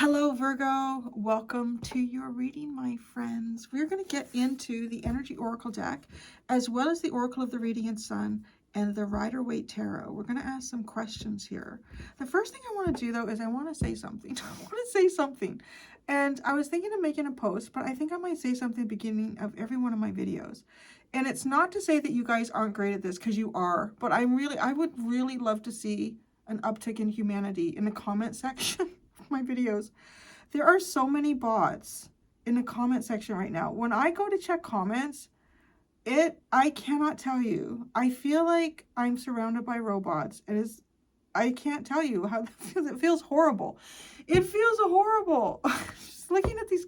Hello, Virgo. Welcome to your reading, my friends. We're going to get into the Energy Oracle deck, as well as the Oracle of the Radiant Sun and the Rider-Waite Tarot. We're going to ask some questions here. The first thing I want to do, though, is I want to say something. I want to say something. And I was thinking of making a post, but I think I might say something at the beginning of every one of my videos. And it's not to say that you guys aren't great at this, because you are. But I would really love to see an uptick in humanity in the comment section. My videos. There are so many bots in the comment section right now. When I go to check comments, I cannot tell you. I feel like I'm surrounded by robots. I can't tell you how that feels. It feels horrible. It feels horrible. Just looking at these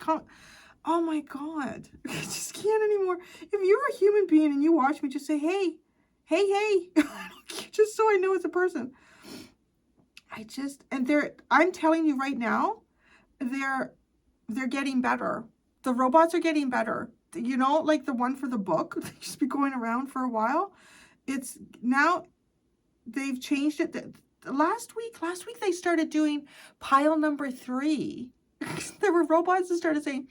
oh my God. I just can't anymore. If you're a human being and you watch me, just say, hey, hey, hey. Just so I know it's a person. I'm telling you right now, they're getting better. The robots are getting better. You know, like the one for the book, they used to be going around for a while. It's now, they've changed it. Last week they started doing pile number 3. There were robots that started saying,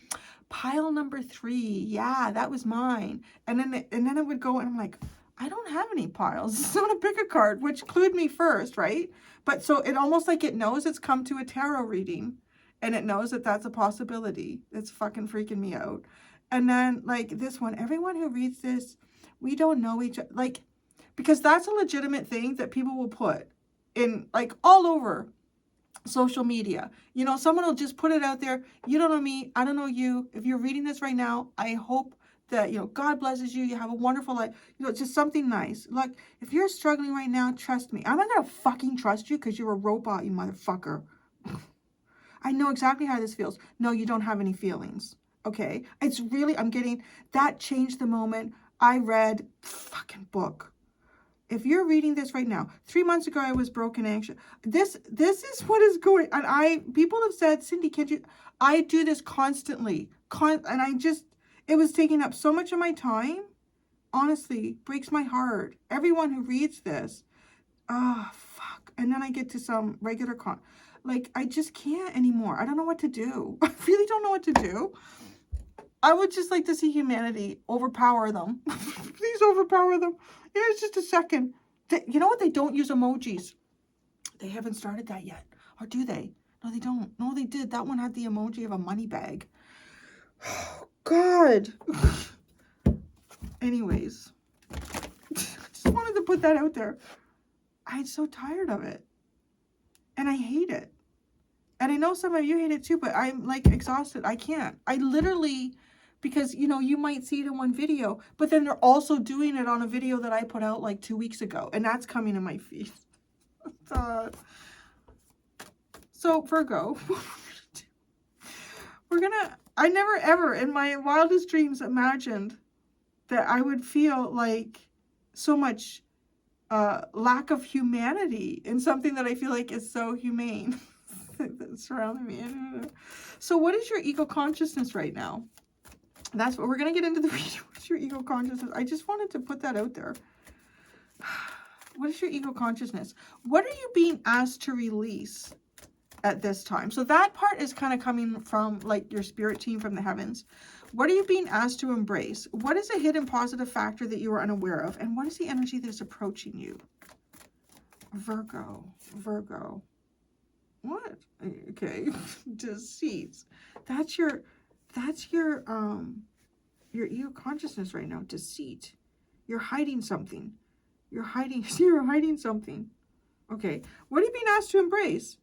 pile number 3. Yeah, that was mine. And then it would go, and I'm like, I don't have any piles. It's not a pick a card, which clued me first, right? But so it almost like it knows it's come to a tarot reading, and it knows that that's a possibility. It's fucking freaking me out. And then like this one, everyone who reads this, we don't know each other, like, because that's a legitimate thing that people will put in like all over social media. You know, someone will just put it out there. You don't know me. I don't know you. If you're reading this right now, I hope that, you know, God blesses you. You have a wonderful life. You know, just something nice. Like, if you're struggling right now, trust me. I'm not going to fucking trust you because you're a robot, you motherfucker. I know exactly how this feels. No, you don't have any feelings. Okay? It's really, I'm getting, that changed the moment I read fucking book. If you're reading this right now, 3 months ago, I was broke and anxious. This is what is going, and people have said, Cindy, can't you, I do this constantly. And I just, it was taking up so much of my time. Honestly, breaks my heart. Everyone who reads this, oh, fuck. And then I get to some regular like, I just can't anymore. I don't know what to do. I really don't know what to do. I would just like to see humanity overpower them. Please overpower them. Yeah, it's just a second. You know what? They don't use emojis. They haven't started that yet. Or do they? No, they don't. No, they did. That one had the emoji of a money bag. Oh, God. Anyways. I just wanted to put that out there. I'm so tired of it. And I hate it. And I know some of you hate it too, but I'm like exhausted. I can't. I literally, because, you know, you might see it in one video, but then they're also doing it on a video that I put out like 2 weeks ago. And that's coming in my feed. So Virgo, I never ever in my wildest dreams imagined that I would feel like so much lack of humanity in something that I feel like is so humane. That surrounding me. So what is your ego consciousness right now? That's what we're going to get into the video. What's your ego consciousness? I just wanted to put that out there. What is your ego consciousness? What are you being asked to release at this time? So that part is kind of coming from like your spirit team from the heavens. What are you being asked to embrace? What is a hidden positive factor that you are unaware of? And what is the energy that's approaching you? Virgo. What? Okay. Deceit. That's your ego consciousness right now. Deceit. You're hiding something. You're hiding something. Okay. What are you being asked to embrace?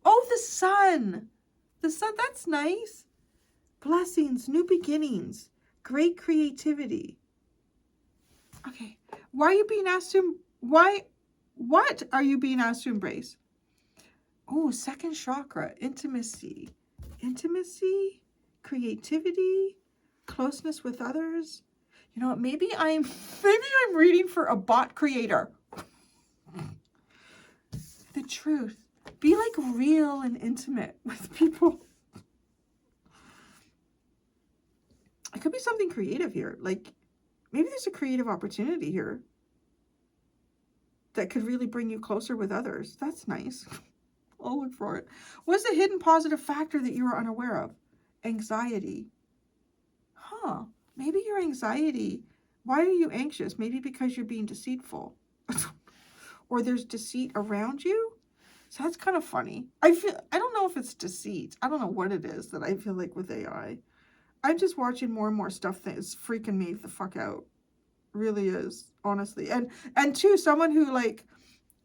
Oh, the sun. The sun, that's nice. Blessings, new beginnings, great creativity. Okay. Why are you being asked to, what are you being asked to embrace? Oh, second chakra, intimacy, creativity, closeness with others. You know what? Maybe I'm reading for a bot creator. The truth. Be like real and intimate with people. It could be something creative here. Like maybe there's a creative opportunity here that could really bring you closer with others. That's nice. I'll look for it. What's the hidden positive factor that you are unaware of? Anxiety. Huh. Maybe your anxiety. Why are you anxious? Maybe because you're being deceitful. Or there's deceit around you. So that's kind of funny. I don't know if it's deceit. I don't know what it is that I feel like with AI. I'm just watching more and more stuff that is freaking me the fuck out. Really is, honestly. And too, someone who like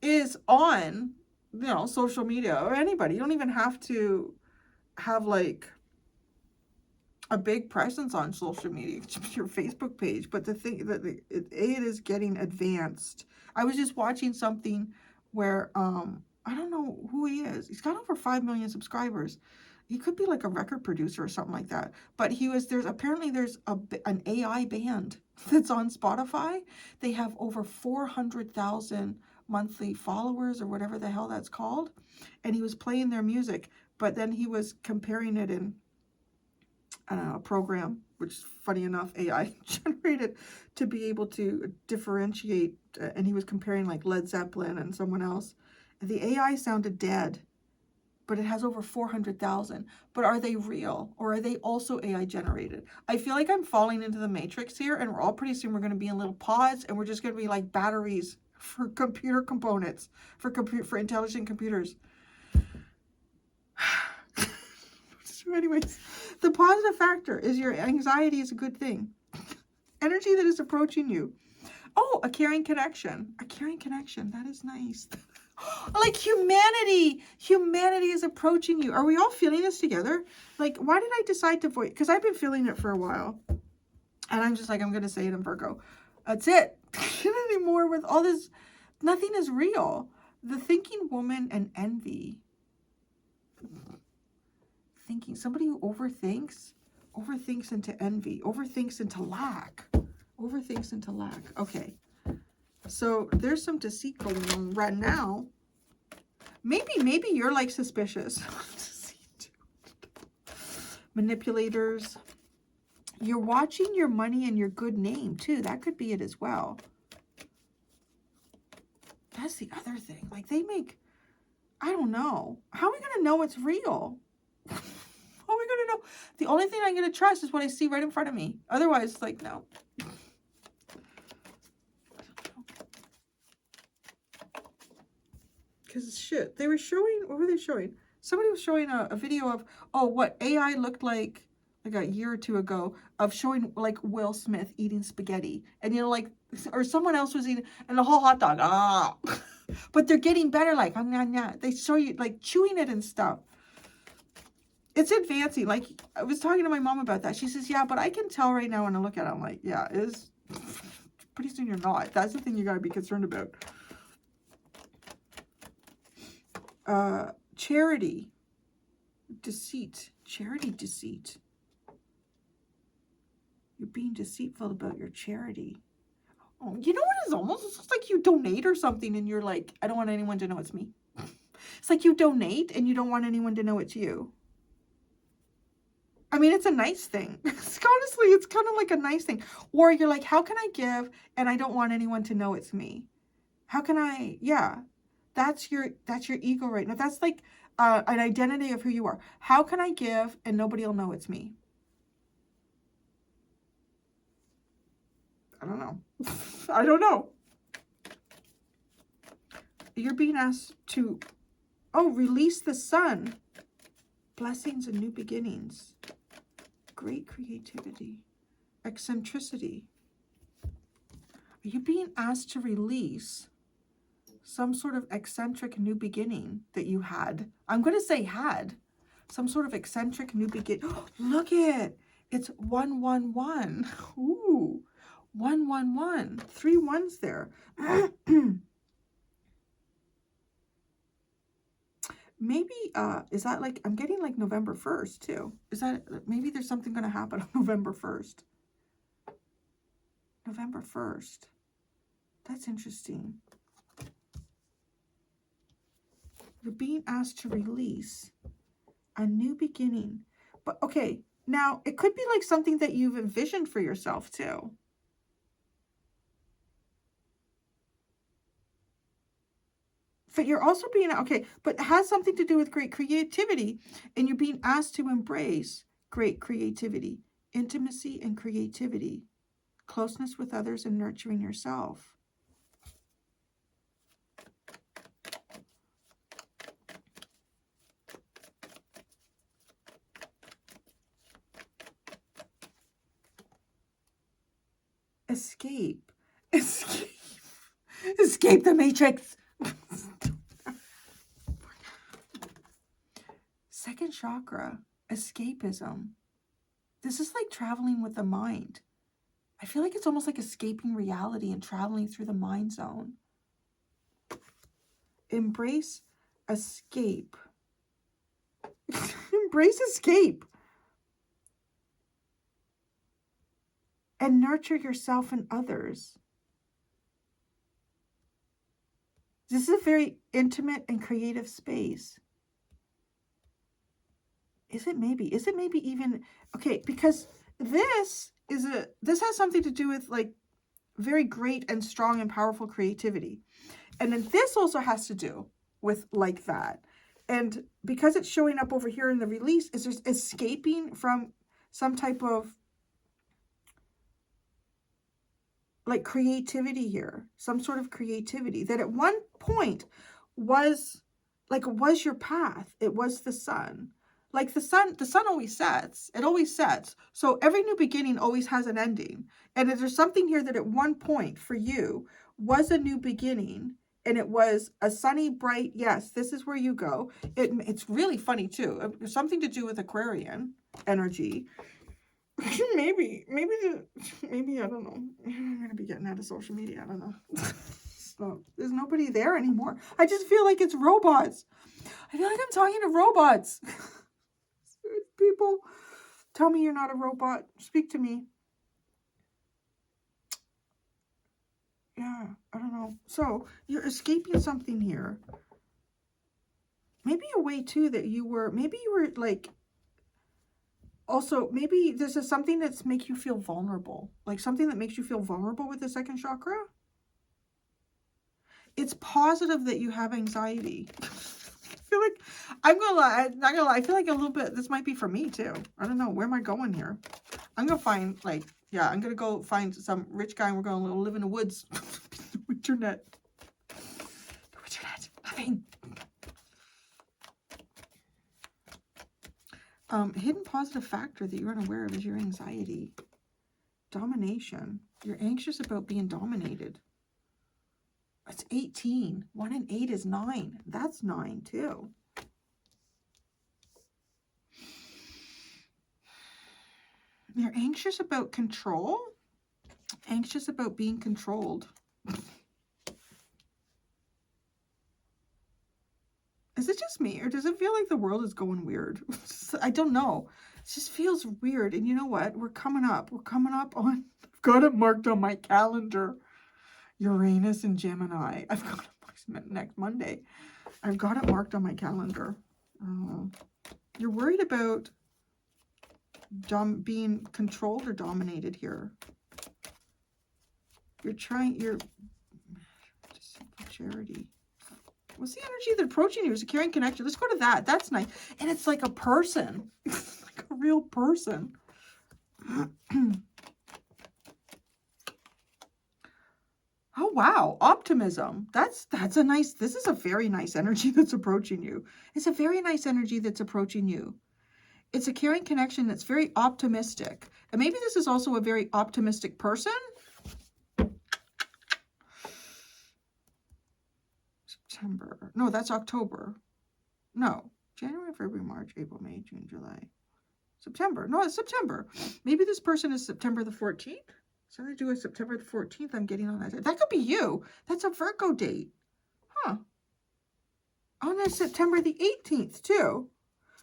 is on, you know, social media or anybody. You don't even have to have like a big presence on social media, your Facebook page. But the thing that it is getting advanced. I was just watching something where I don't know who he is. He's got over 5 million subscribers. He could be like a record producer or something like that. But there's an AI band that's on Spotify. They have over 400,000 monthly followers or whatever the hell that's called. And he was playing their music, but then he was comparing it in a program, which funny enough, AI generated to be able to differentiate. And he was comparing like Led Zeppelin and someone else. And the AI sounded dead, but it has over 400,000. But are they real, or are they also AI generated? I feel like I'm falling into the matrix here, and we're all pretty soon we're going to be in little pods, and we're just going to be like batteries for computer components, for intelligent computers. So anyways, the positive factor is your anxiety is a good thing. Energy that is approaching you. Oh, a caring connection. A caring connection. That is nice. Like humanity. Humanity is approaching you. Are we all feeling this together? Like, why did I decide to voice? Because I've been feeling it for a while. And I'm just like, I'm going to say it in Virgo. That's it. Anymore with all this. Nothing is real. The thinking woman and envy. Thinking. Somebody who overthinks into envy. Overthinks into lack. Overthinks into lack. Okay. So there's some deceit going on right now. Maybe you're like suspicious. Manipulators. You're watching your money and your good name too. That could be it as well. That's the other thing. Like they make, I don't know. How are we going to know it's real? How are we going to know? The only thing I'm going to trust is what I see right in front of me. Otherwise, it's like, no. Because shit, they were showing, what were they showing? Somebody was showing a video of, oh, what AI looked like a year or two ago of showing like Will Smith eating spaghetti. And you know, like, or someone else was eating, and the whole hot dog, ah. But they're getting better, like, they show you like chewing it and stuff. It's advancing. Like, I was talking to my mom about that. She says, yeah, but I can tell right now when I look at it, I'm like, yeah, it is. Pretty soon you're not. That's the thing you got to be concerned about. Charity, deceit, charity, deceit. You're being deceitful about your charity. Oh, you know what it's almost? It's like you donate or something and you're like, I don't want anyone to know it's me. It's like you donate and you don't want anyone to know it's you. I mean, it's a nice thing. Honestly, it's kind of like a nice thing. Or you're like, how can I give and I don't want anyone to know it's me? How can I, yeah. That's your ego right now. That's like an identity of who you are. How can I give and nobody will know it's me? I don't know. I don't know. You're being asked to, release the sun. Blessings and new beginnings. Great creativity. Eccentricity. Are you being asked to release some sort of eccentric new beginning that you had? I'm going to say had. Some sort of eccentric new beginning. Look it. It's 111. Ooh. 111. 3 ones there. Maybe, is that like, I'm getting like November 1st too. Is that, maybe there's something going to happen on November 1st. November 1st. That's interesting. You're being asked to release a new beginning. But okay, now it could be like something that you've envisioned for yourself too. But you're also being, okay, but it has something to do with great creativity. And you're being asked to embrace great creativity, intimacy and creativity, closeness with others and nurturing yourself. Escape. Escape. Escape the matrix. Second chakra, escapism. This is like traveling with the mind. I feel like it's almost like escaping reality and traveling through the mind zone. Embrace escape. Embrace escape. And nurture yourself and others. This is a very intimate and creative space. Is it maybe even, okay, because this has something to do with like very great and strong and powerful creativity. And then this also has to do with like that. And because it's showing up over here in the release, is there's escaping from some type of like creativity here, some sort of creativity that at one point was your path. It was the sun. Like the sun always sets. It always sets. So every new beginning always has an ending. And there's something here that at one point for you was a new beginning. And it was a sunny, bright, yes, this is where you go. It's really funny too. Something to do with Aquarian energy. maybe, I don't know. I'm going to be getting out of social media. I don't know. So, there's nobody there anymore. I just feel like it's robots. I feel like I'm talking to robots. People, tell me you're not a robot. Speak to me. Yeah, I don't know. So, you're escaping something here. Maybe a way, too, that you were like, also, maybe this is something that's make you feel vulnerable. Like something that makes you feel vulnerable with the second chakra. It's positive that you have anxiety. I feel like, I'm not gonna lie, I feel like a little bit, this might be for me too. I don't know, where am I going here? I'm gonna find, like, yeah, I'm gonna go find some rich guy and we're gonna live in the woods. The internet. Nothing. Hidden positive factor that you're unaware of is your anxiety. Domination. You're anxious about being dominated. It's 18. 1 and 8 is 9. That's 9 too. You're anxious about control. Anxious about being controlled. Is it just me, or does it feel like the world is going weird? I don't know. It just feels weird. And you know what? We're coming up. We're coming up on, I've got it marked on my calendar. Uranus and Gemini. I've got it next Monday. I've got it marked on my calendar. You're worried about being controlled or dominated here. Just charity. What's the energy that's approaching you? Is a caring connection. Let's go to that. That's nice. And it's like a person. It's like a real person. Oh, wow. Optimism. That's a nice, this is a very nice energy that's approaching you. It's a very nice energy that's approaching you. It's a caring connection that's very optimistic. And maybe this is also a very optimistic person. September. No, that's October. No. January, February, March, April, May, June, July. September. No, it's September. Maybe this person is September the 14th. Something to do with September the 14th. I'm getting on that. That could be you. That's a Virgo date. Huh. Oh, that's September the 18th, too.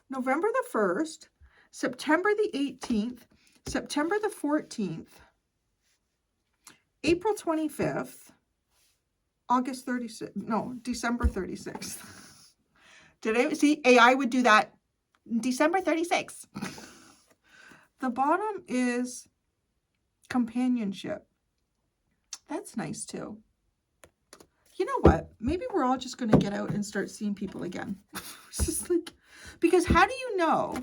November the 1st. September the 18th. September the 14th. April 25th. August 36th, no, December 36th. Did I see AI would do that? December 36th. The bottom is companionship. That's nice too. You know what? Maybe we're all just going to get out and start seeing people again. It's just like, because how do you know?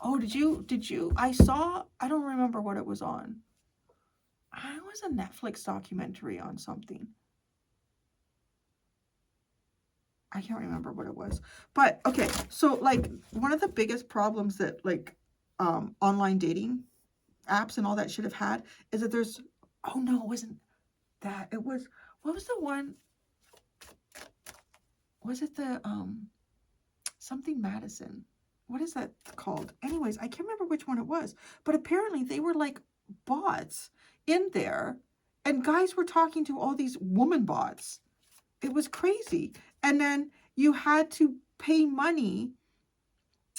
Oh, did you, I don't remember what it was on. It was a Netflix documentary on something. I can't remember what it was. But, okay, so, like, one of the biggest problems that, like, online dating apps and all that should have had is that there's, oh, no, it wasn't that. It was, what was the one? Was it the, something Madison? What is that called? Anyways, I can't remember which one it was. But apparently they were, like, bots in there. And guys were talking to all these woman bots. It was crazy. And then you had to pay money.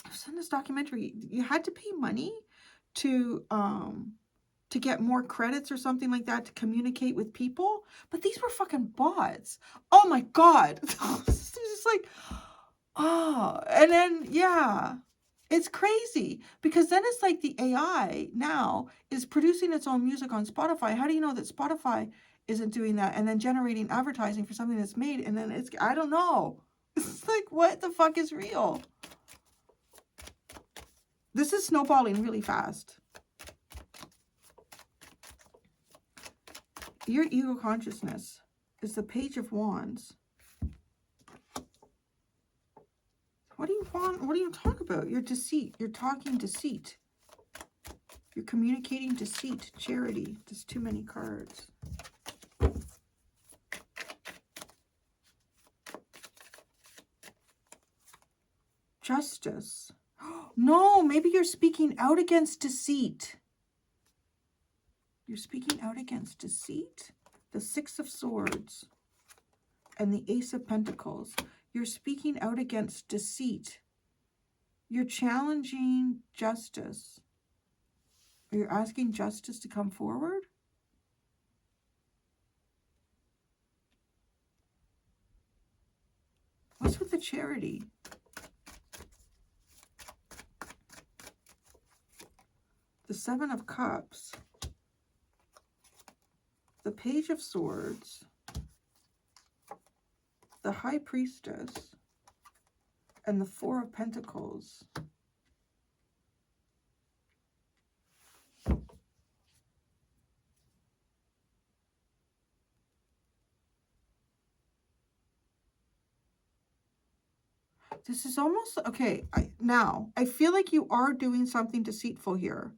I was in this documentary. You had to pay money to get more credits or something like that to communicate with people. But these were fucking bots. Oh my God. It's just like, oh. And then, yeah. It's crazy. Because then it's like the AI now is producing its own music on Spotify. How do you know that Spotify isn't doing that and then generating advertising for something that's made, and then it's, I don't know. It's like, what the fuck is real? This is snowballing really fast. Your ego consciousness is the Page of Wands. What do you want? What do you talk about? Your deceit. You're talking deceit. You're communicating deceit. Charity. There's too many cards. Justice. No, maybe you're speaking out against deceit. You're speaking out against deceit. The Six of Swords and the Ace of Pentacles. You're speaking out against deceit. You're challenging justice. You're asking justice to come forward. What's with the charity? The Seven of Cups. The Page of Swords. The High Priestess. And the Four of Pentacles. This is almost, okay, now, I feel like you are doing something deceitful here.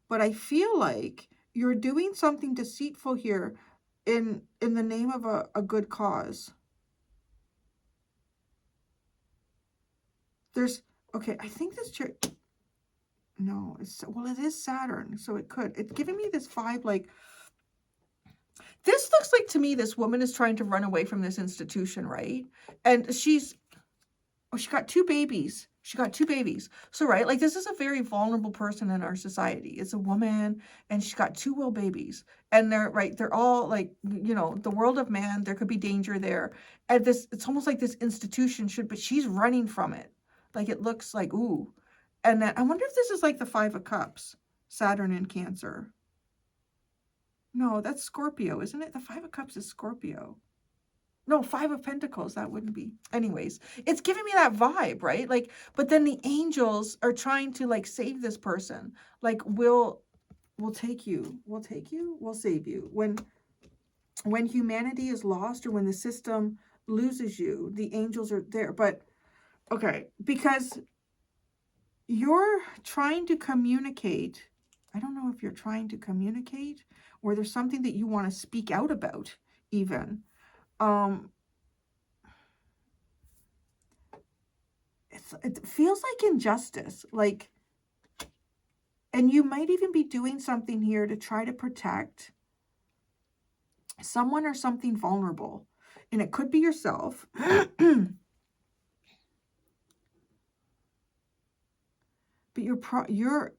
But I feel like you're doing something deceitful here in the name of a good cause. There's, okay, I think this church, no, it's, well, it is Saturn, so it could. It's giving me this vibe like, this looks like to me this woman is trying to run away from this institution, right? And she's, oh, she got two babies. She got two babies. So, right, like this is a very vulnerable person in our society. It's a woman and she's got two little babies. And they're, right, they're all like, you know, the world of man, there could be danger there. And this, it's almost like this institution should, but she's running from it. Like it looks like, ooh. And then I wonder if this is like the Five of Cups, Saturn and Cancer. No, that's Scorpio, isn't it? The Five of Cups is Scorpio. No, Five of Pentacles, that wouldn't be. Anyways, it's giving me that vibe, right? Like, but then the angels are trying to like save this person. Like, we'll take you. We'll take you. We'll save you. When humanity is lost or when the system loses you, the angels are there. But, okay, because you're trying to communicate. I don't know if you're trying to communicate or there's something that you want to speak out about even. It feels like injustice, like, and you might even be doing something here to try to protect someone or something vulnerable, and it could be yourself. But your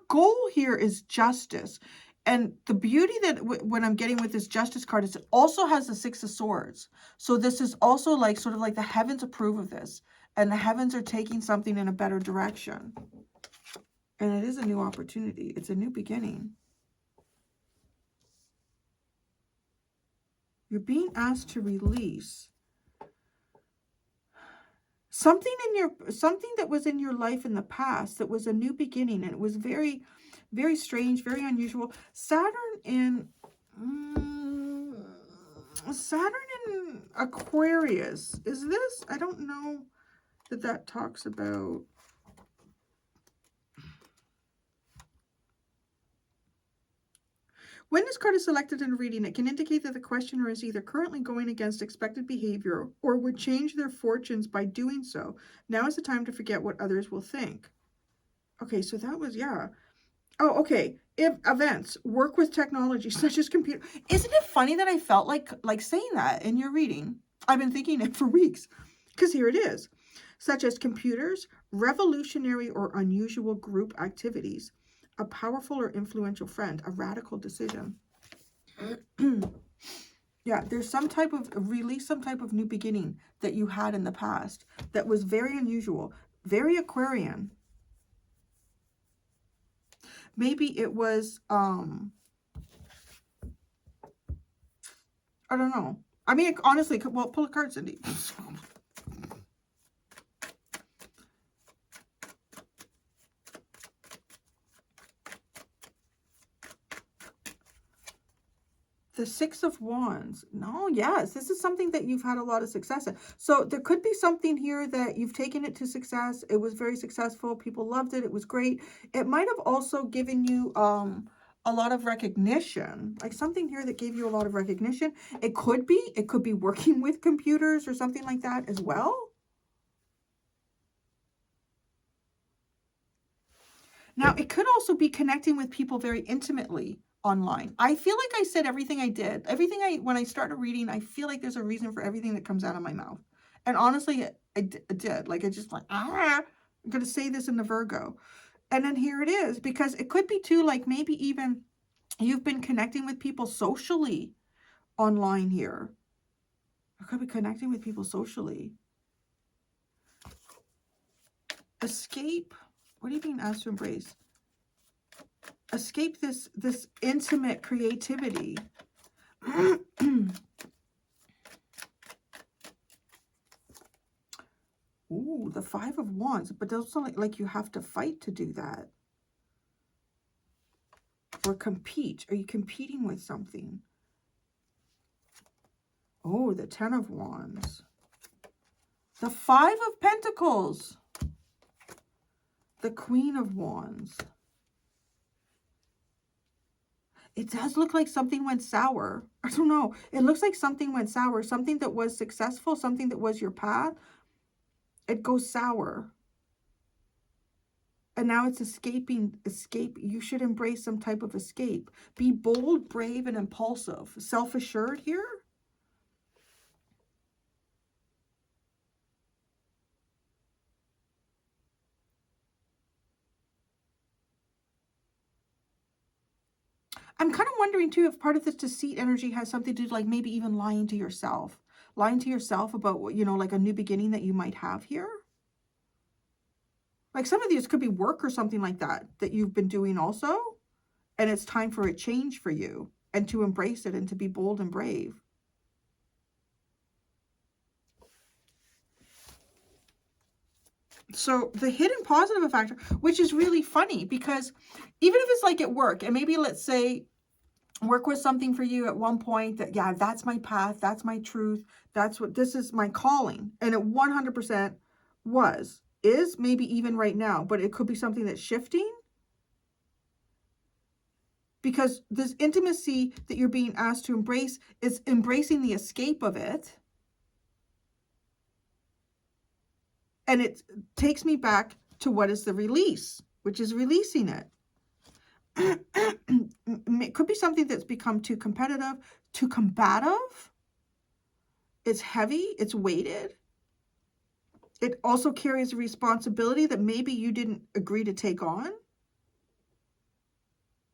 goal here is justice. And the beauty that when I'm getting with this justice card is it also has the Six of Swords. So this is also like sort of like the heavens approve of this. And the heavens are taking something in a better direction. And it is a new opportunity. It's a new beginning. You're being asked to release something something that was in your life in the past that was a new beginning, and it was very, very strange, very unusual. Saturn in Aquarius. Is this? I don't know that talks about. When this card is selected in a reading, it can indicate that the questioner is either currently going against expected behavior or would change their fortunes by doing so. Now is the time to forget what others will think. Okay, so that was, yeah. Oh, okay. If events, work with technology such as computer. Isn't it funny that I felt like saying that in your reading? I've been thinking it for weeks. Because here it is. Such as computers, revolutionary or unusual group activities, a powerful or influential friend, a radical decision. Yeah, there's some type of release, some type of new beginning that you had in the past that was very unusual, very Aquarian. Maybe it was, I don't know. I mean, honestly, well, pull a card, Cindy. The Six of Wands. No, yes, this is something that you've had a lot of success in. So there could be something here that you've taken it to success. It was very successful. People loved it. It was great. It might have also given you a lot of recognition, like something here that gave you a lot of recognition. It could be working with computers or something like that as well. Now, it could also be connecting with people very intimately online. I feel like I said everything I did. When I started reading, I feel like there's a reason for everything that comes out of my mouth. And honestly, I did. Like, I just like, I'm going to say this in the Virgo. And then here it is, because it could be too, like maybe even you've been connecting with people socially online here. I could be connecting with people socially. Escape. What are you being asked to embrace? Escape this intimate creativity. Ooh, the Five of Wands. But also like you have to fight to do that. Or compete. Are you competing with something? Oh, the Ten of Wands. The Five of Pentacles. The Queen of Wands. It does look like something went sour. I don't know. It looks like something went sour. Something that was successful, something that was your path. It goes sour. And now it's escape. You should embrace some type of escape. Be bold, brave, and impulsive. Self-assured here. I'm kind of wondering, too, if part of this deceit energy has something to do, like maybe even lying to yourself. Lying to yourself about, like a new beginning that you might have here. Like some of these could be work or something like that you've been doing also. And it's time for a change for you and to embrace it and to be bold and brave. So the hidden positive factor, which is really funny because even if it's like at work and maybe let's say work with something for you at one point that, yeah, that's my path. That's my truth. This is my calling. And it 100% is maybe even right now, but it could be something that's shifting. Because this intimacy that you're being asked to embrace is embracing the escape of it. And it takes me back to what is the release, which is releasing it. It could be something that's become too competitive, too combative. It's heavy, it's weighted. It also carries a responsibility that maybe you didn't agree to take on.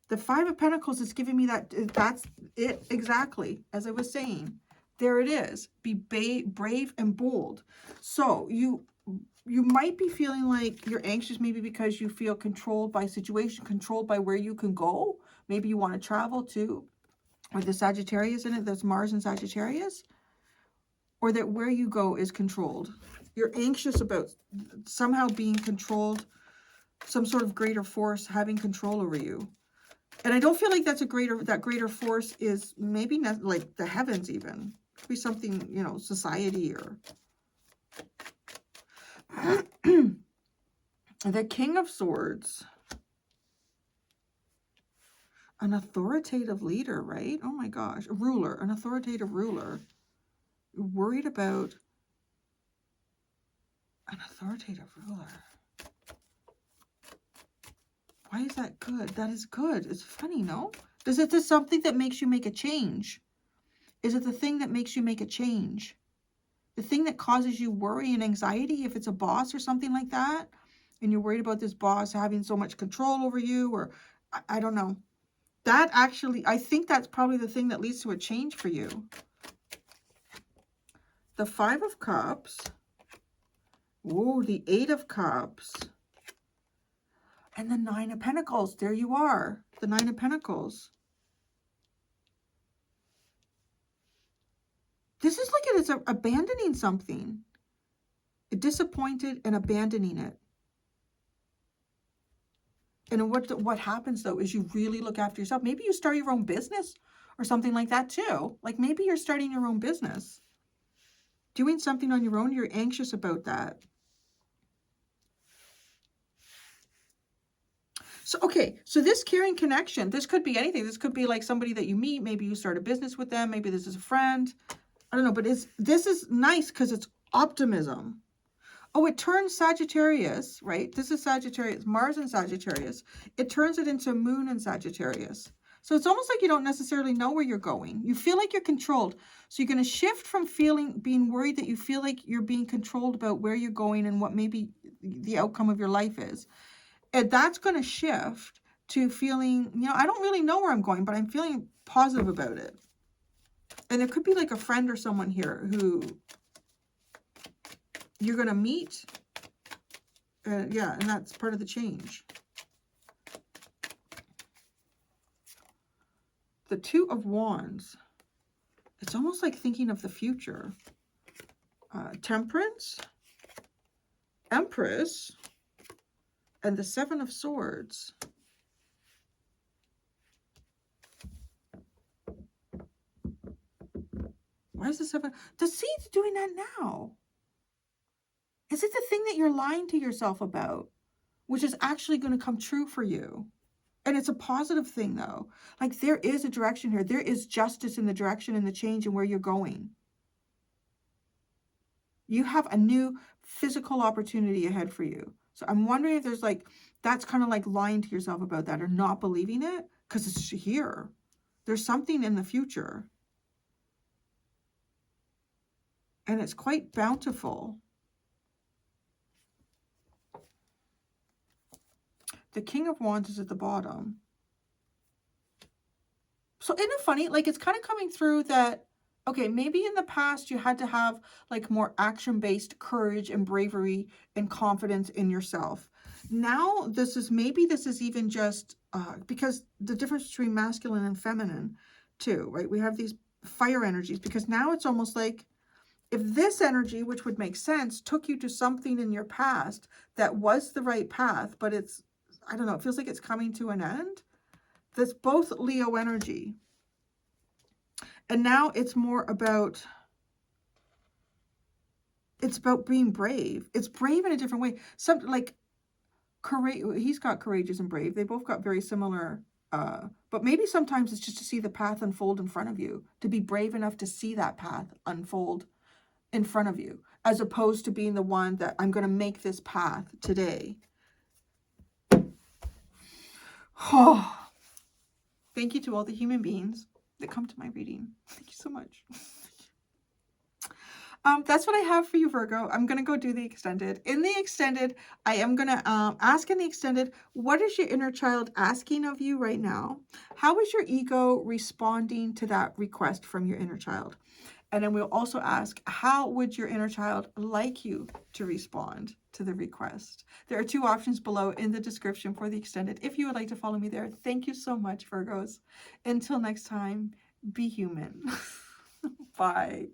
The Five of Pentacles is giving me that's it exactly, as I was saying. There it is. Be brave and bold. So you might be feeling like you're anxious maybe because you feel controlled by situation, controlled by where you can go. Maybe you want to travel too. or the Sagittarius in it, there's Mars and Sagittarius, or that where you go is controlled. You're anxious about somehow being controlled, some sort of greater force having control over you. And I don't feel like that's that greater force is maybe not like the heavens even. It could be something, you know, society or... The King of Swords. An authoritative leader, right? Oh my gosh. A ruler, an authoritative ruler. You're worried about an authoritative ruler. Why is that good? That is good. It's funny, no? Is it this something that makes you make a change? Is it the thing that makes you make a change? The thing that causes you worry and anxiety, if it's a boss or something like that, and you're worried about this boss having so much control over you, or I don't know. That actually, I think that's probably the thing that leads to a change for you. The Five of Cups. Whoa, the Eight of Cups. And the Nine of Pentacles. There you are. The Nine of Pentacles. This is like it's abandoning something. Disappointed and abandoning it. And what happens, though, is you really look after yourself. Maybe you start your own business or something like that, too. Like maybe you're starting your own business. Doing something on your own, you're anxious about that. So, okay, so this caring connection, this could be anything. This could be like somebody that you meet. Maybe you start a business with them. Maybe this is a friend. I don't know, but this is nice because it's optimism. Oh, it turns Sagittarius, right? This is Sagittarius, Mars and Sagittarius. It turns it into Moon and Sagittarius. So it's almost like you don't necessarily know where you're going. You feel like you're controlled. So you're going to shift from being worried that you feel like you're being controlled about where you're going and what maybe the outcome of your life is. And that's going to shift to feeling, you know, I don't really know where I'm going, but I'm feeling positive about it. And there could be like a friend or someone here who you're going to meet. Yeah, and that's part of the change. The Two of Wands. It's almost like thinking of the future. Temperance, Empress, and the Seven of Swords. Why is the Seven? The Seed's doing that now. Is it the thing that you're lying to yourself about, which is actually going to come true for you? And it's a positive thing, though. Like, there is a direction here. There is justice in the direction and the change and where you're going. You have a new physical opportunity ahead for you. So I'm wondering if there's like, that's kind of like lying to yourself about that or not believing it, because it's here. There's something in the future. And it's quite bountiful. The King of Wands is at the bottom. So isn't it funny? Like, it's kind of coming through that, okay, maybe in the past you had to have like more action-based courage and bravery and confidence in yourself. Now this is even just because the difference between masculine and feminine too, right? We have these fire energies, because now it's almost like if this energy, which would make sense, took you to something in your past that was the right path, but it's, I don't know, it feels like it's coming to an end. That's both Leo energy. And now it's more about, it's about being brave. It's brave in a different way. Something like courage. He's got courageous and brave. They both got very similar. But maybe sometimes it's just to see the path unfold in front of you, to be brave enough to see that path unfold in front of you, as opposed to being the one that I'm going to make this path today. Oh, thank you to all the human beings that come to my reading. Thank you so much. That's what I have for you, Virgo. I'm going to go do the extended. In the extended, I am going to ask in the extended, what is your inner child asking of you right now? How is your ego responding to that request from your inner child? And then we'll also ask, how would your inner child like you to respond to the request? There are 2 options below in the description for the extended, if you would like to follow me there. Thank you so much, Virgos. Until next time, Be human. Bye.